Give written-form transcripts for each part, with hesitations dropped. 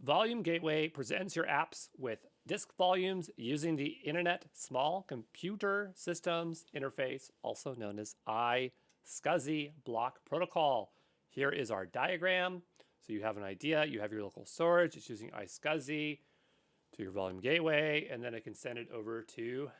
Volume Gateway presents your apps with disk volumes using the Internet Small Computer Systems Interface, also known as iSCSI block protocol. Here is our diagram. So you have an idea, you have your local storage, it's using iSCSI to your Volume Gateway, and then it can send it over to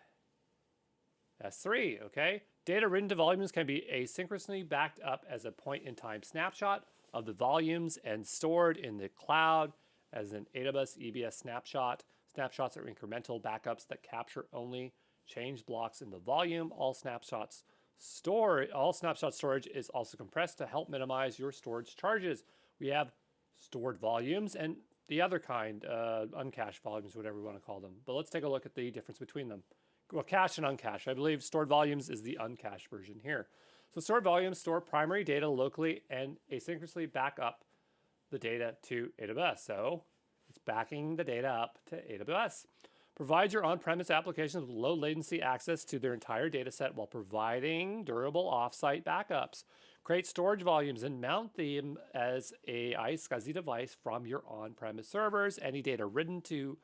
S3, okay? Data written to volumes can be asynchronously backed up as a point-in-time snapshot of the volumes and stored in the cloud as an AWS EBS snapshot. Snapshots are incremental backups that capture only changed blocks in the volume. All snapshot storage is also compressed to help minimize your storage charges. We have stored volumes and the other kind, uncached volumes, whatever we want to call them. But let's take a look at the difference between them. Well, cache and uncached. I believe stored volumes is the uncached version here. So stored volumes store primary data locally and asynchronously back up the data to AWS. So it's backing the data up to AWS. Provides your on-premise applications with low latency access to their entire data set while providing durable offsite backups. Create storage volumes and mount them as a iSCSI device from your on-premise servers. Any data written to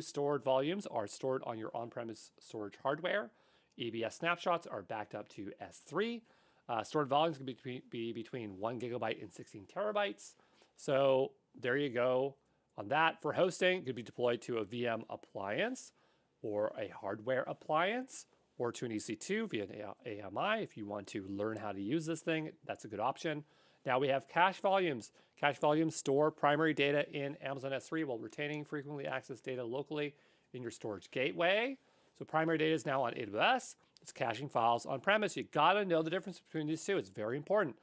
stored volumes are stored on your on-premise storage hardware. EBS snapshots are backed up to S3. Stored volumes can be between 1 gigabyte and 16 terabytes. So there you go on that. For hosting, it could be deployed to a VM appliance or a hardware appliance or to an EC2 via an AMI. If you want to learn how to use this thing, that's a good option. Now we have cache volumes. Cache volumes store primary data in Amazon S3 while retaining frequently accessed data locally in your storage gateway. So primary data is now on AWS. It's caching files on premise. You gotta know the difference between these two. It's very important.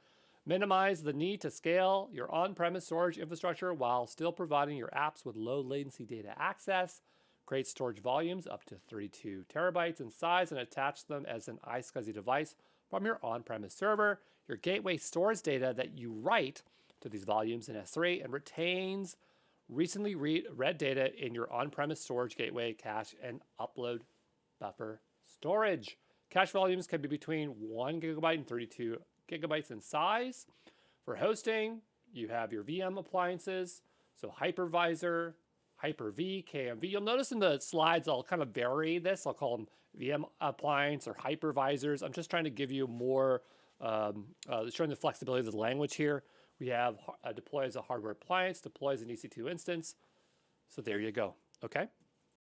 Minimize the need to scale your on-premise storage infrastructure while still providing your apps with low latency data access. Create storage volumes up to 32 terabytes in size and attach them as an iSCSI device from your on-premise server. Your gateway stores data that you write to these volumes in S3 and retains recently read data in your on-premise storage gateway, cache, and upload buffer storage. Cache volumes can be between 1 gigabyte and 32 gigabytes in size. For hosting, you have your VM appliances, so Hypervisor, Hyper-V, KMV. You'll notice in the slides I'll kind of vary this. I'll call them VM appliance or hypervisors. I'm just trying to give you more, showing the flexibility of the language here. We have deploy as a hardware appliance, deploy as an EC2 instance. So there you go, okay?